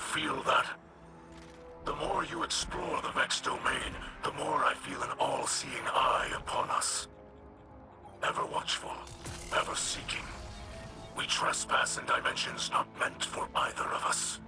feel that? The more you explore the Vex domain, the more I feel an all-seeing eye upon us. Ever watchful, ever seeking. We trespass in dimensions not meant for either of us.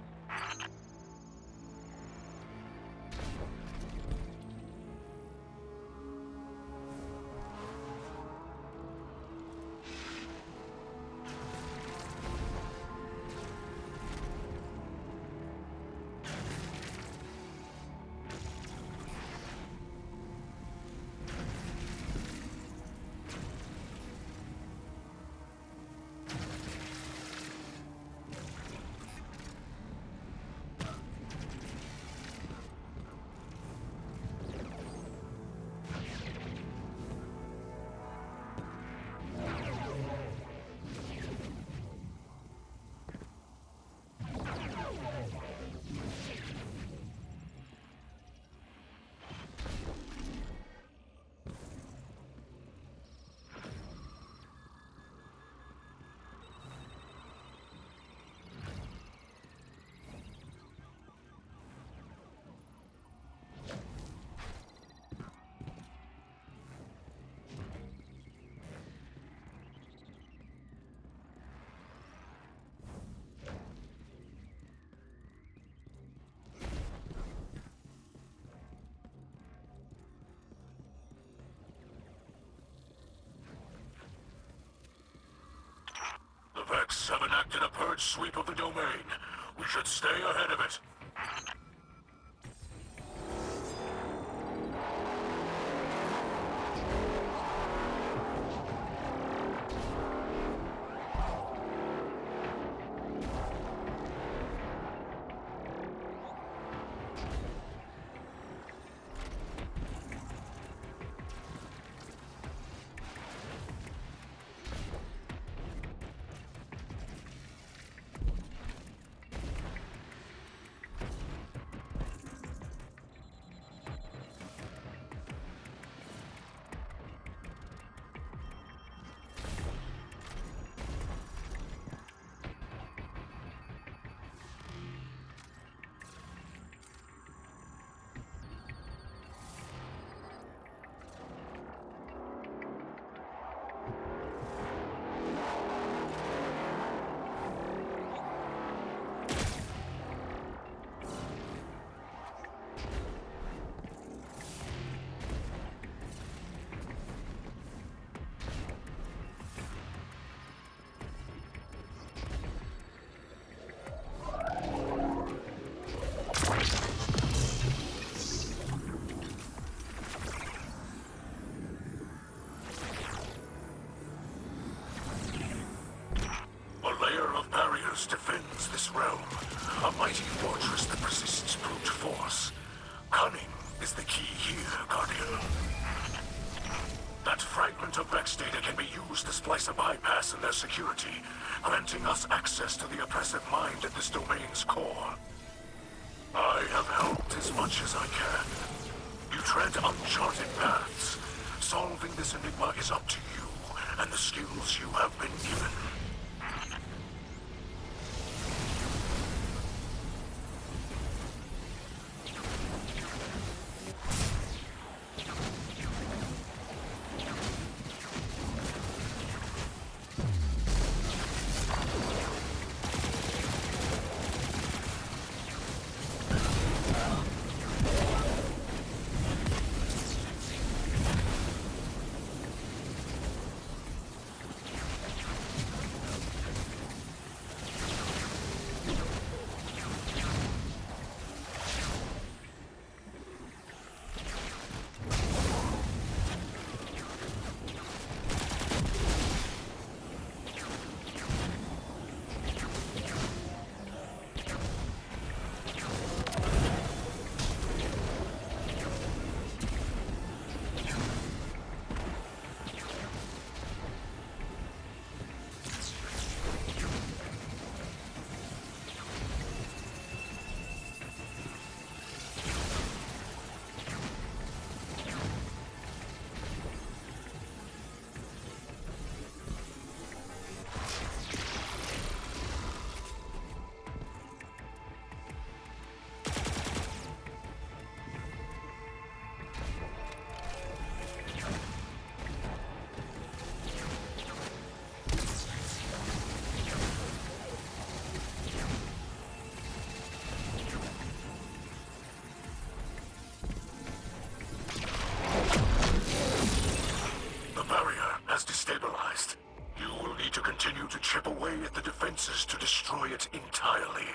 The Vex have enacted a purge sweep of the domain. We should stay ahead of it. Defends this realm, a mighty fortress that resists brute force. Cunning is the key here, Guardian. That fragment of Vex data can be used to splice a bypass in their security, granting us access to the oppressive mind at this domain's core. I have helped as much as I can. You tread uncharted paths. Solving this enigma is up to you, and the skills you have been given. compromised. You will need to continue to chip away at the defenses to destroy it entirely.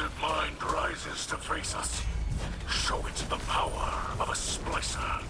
innocent mind rises to face us, show it the power of a Splicer.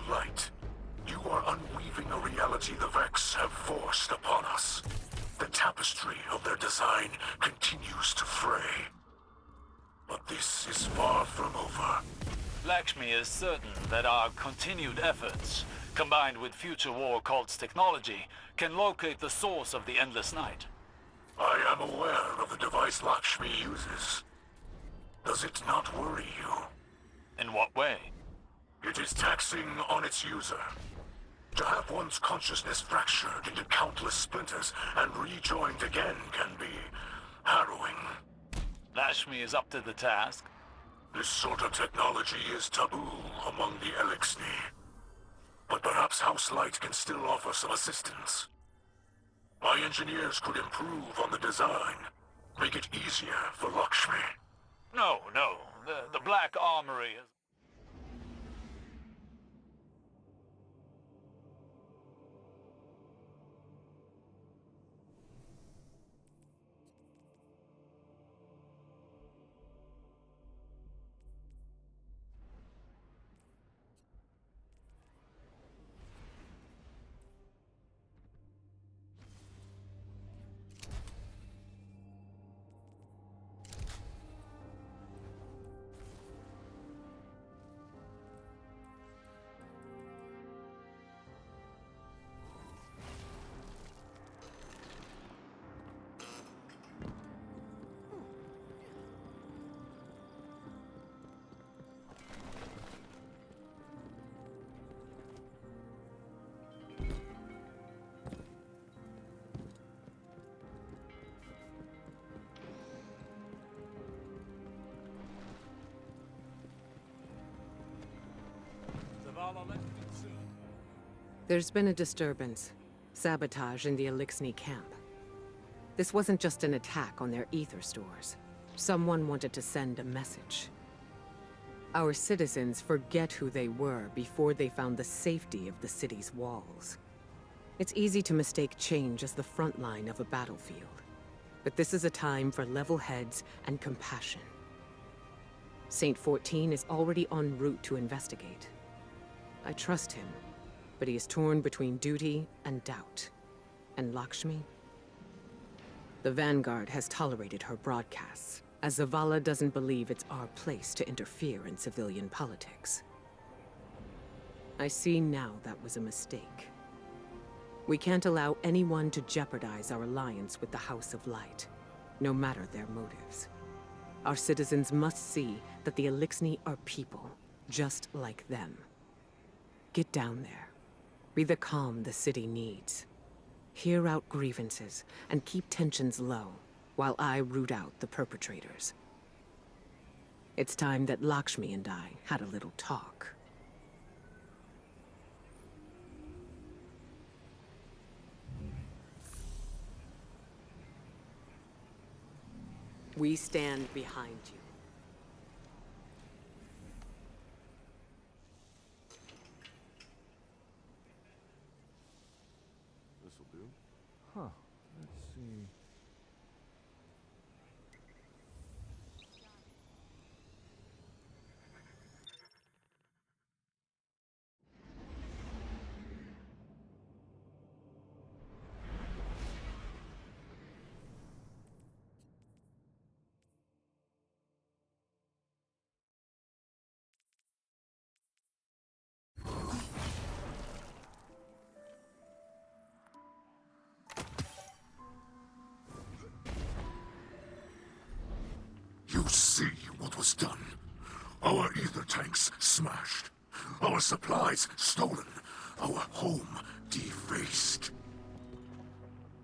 Light, you are unweaving a reality the Vex have forced upon us. The tapestry of their design continues to fray. But this is far from over. Lakshmi is certain that our continued efforts, combined with future war cult's technology, can locate the source of the Endless Night. I am aware of the device Lakshmi uses. Does it not worry you? In what way? It is taxing on its user. To have one's consciousness fractured into countless splinters and rejoined again can be harrowing. Lakshmi is up to the task. This sort of technology is taboo among the Elixni. But perhaps House Light can still offer some assistance. My engineers could improve on the design, make it easier for Lakshmi. No. The Black Armory is... There's been a disturbance. Sabotage in the Elixni camp. This wasn't just an attack on their ether stores. Someone wanted to send a message. Our citizens forget who they were before they found the safety of the city's walls. It's easy to mistake change as the front line of a battlefield. But this is a time for level heads and compassion. Saint 14 is already en route to investigate. I trust him, but he is torn between duty and doubt. And Lakshmi? The Vanguard has tolerated her broadcasts, as Zavala doesn't believe it's our place to interfere in civilian politics. I see now that was a mistake. We can't allow anyone to jeopardize our alliance with the House of Light, no matter their motives. Our citizens must see that the Elixni are people, just like them. Get down there. Be the calm the city needs. Hear out grievances and keep tensions low while I root out the perpetrators. It's time that Lakshmi and I had a little talk. We stand behind you. This'll do. Huh. Let's see. was done. Our ether tanks smashed. Our supplies stolen. Our home defaced.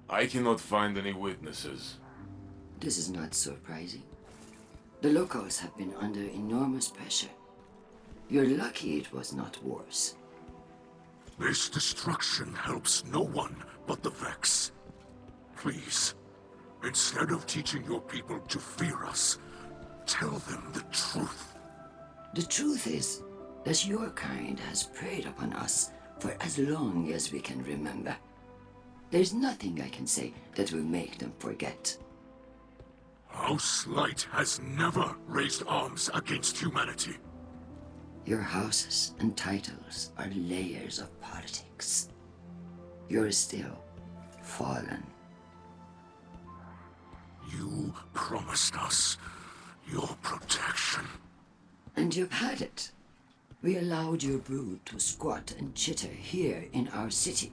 I cannot find any witnesses. This is not surprising. The locals have been under enormous pressure. You're lucky it was not worse. This destruction helps no one but the Vex. Please, instead of teaching your people to fear us, tell them the truth. The truth is that your kind has preyed upon us for as long as we can remember. There's nothing I can say that will make them forget. House Light has never raised arms against humanity. Your houses and titles are layers of politics. You're still fallen. You promised us your protection. And you've had it. We allowed your brood to squat and chitter here in our city.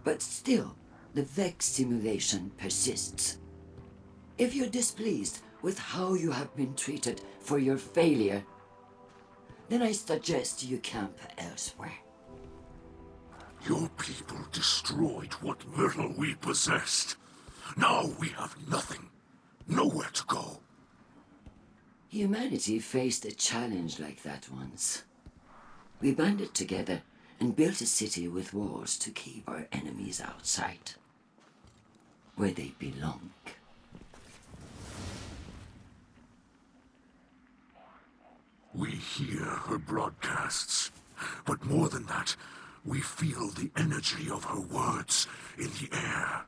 But still, the Vex simulation persists. If you're displeased with how you have been treated for your failure, then I suggest you camp elsewhere. Your people destroyed what little we possessed. Now we have nothing. Nowhere to go. Humanity faced a challenge like that once. We banded together and built a city with walls to keep our enemies outside, where they belong. We hear her broadcasts, but more than that, we feel the energy of her words in the air.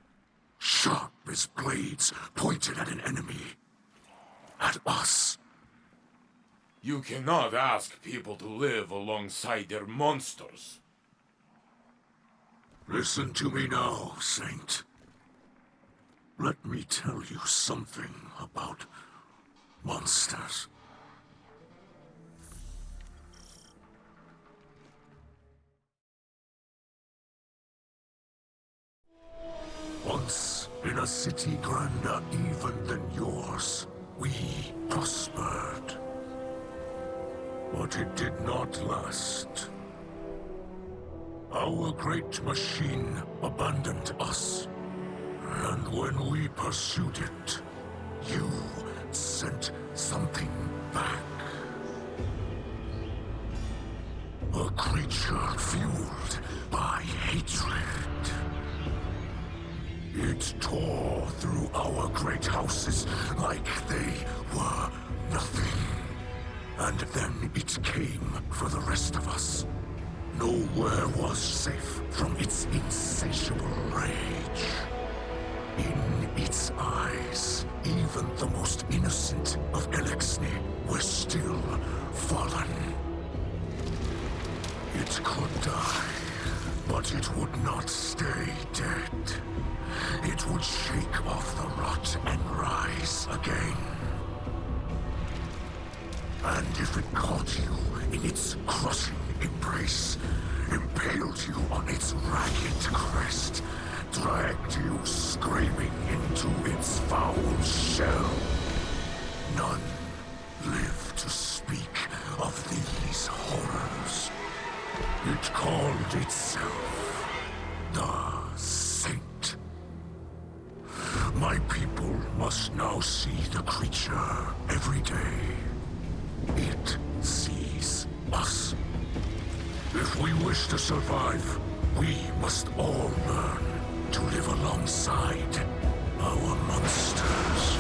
Sharp as blades pointed at an enemy. At us. You cannot ask people to live alongside their monsters. Listen to me now, Saint. Let me tell you something about monsters. Once, in a city grander even than yours, we prospered. But it did not last. Our great machine abandoned us. And when we pursued it, you sent something back. A creature fueled by hatred. It tore through our great houses like they were nothing. And then it came for the rest of us. Nowhere was safe from its insatiable rage. In its eyes, even the most innocent of Elixni were still fallen. It could die, but it would not stay dead. It would shake off the rot and rise again. And if it caught you in its crushing embrace, impaled you on its ragged crest, dragged you screaming into its foul shell, none live to speak of these horrors. It called itself the Saint. My people must now see the creature every day. It sees us. If we wish to survive, we must all learn to live alongside our monsters.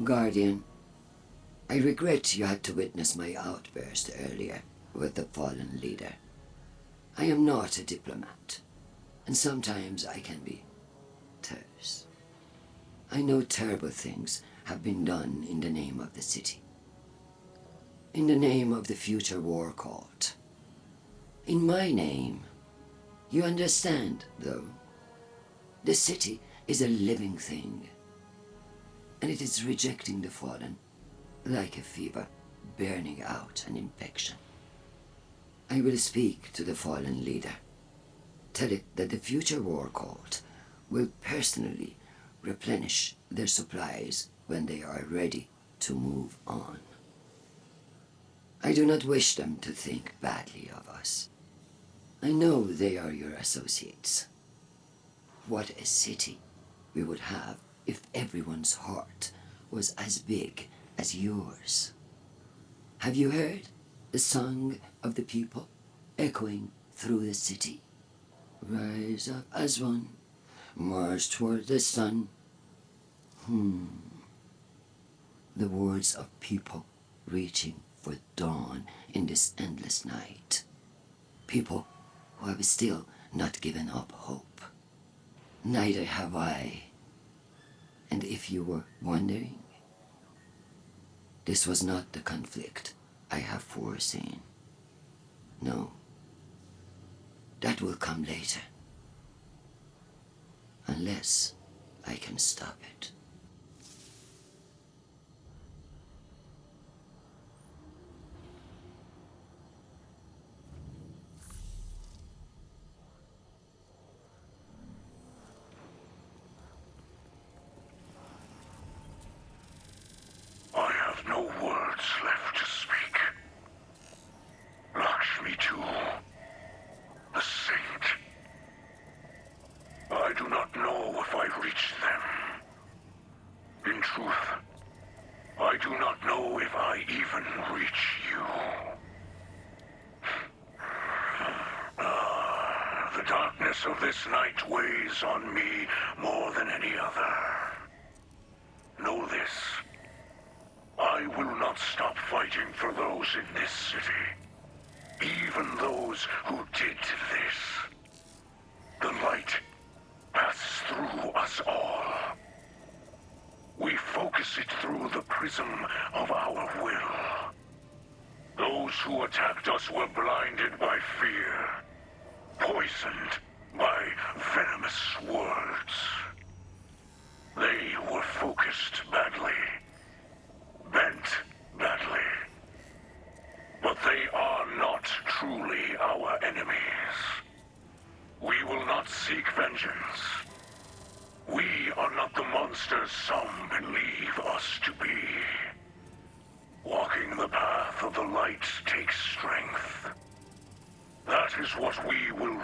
Guardian, I regret you had to witness my outburst earlier with the fallen leader. I am not a diplomat, and sometimes I can be terse. I know terrible things have been done in the name of the city. In the name of the future war cult. In my name. You understand, though? The city is a living thing, and it is rejecting the fallen like a fever burning out an infection. I will speak to the fallen leader. Tell it that the future war cult will personally replenish their supplies when they are ready to move on. I do not wish them to think badly of us. I know they are your associates. What a city we would have if everyone's heart was as big as yours. Have you heard the song of the people echoing through the city? Rise up as one, march toward the sun. The words of people reaching for dawn in this endless night. People who have still not given up hope. Neither have I. And if you were wondering, this was not the conflict I have foreseen. No. That will come later. Unless I can stop it. I have no words left to speak. Lakshmi too, the saint. I do not know if I reached them. In truth, I do not know if I even reach you. The darkness of this night weighs on me more than any other. Know this. I will not stop fighting for those in this city. Even those who did this. The light passes through us all. We focus it through the prism of our will. Those who attacked us were blinded by fear, poisoned by venomous words. They were focused badly. Bent badly. But they are not truly our enemies. We will not seek vengeance. We are not the monsters some believe us to be. Walking the path of the light takes strength. That is what we will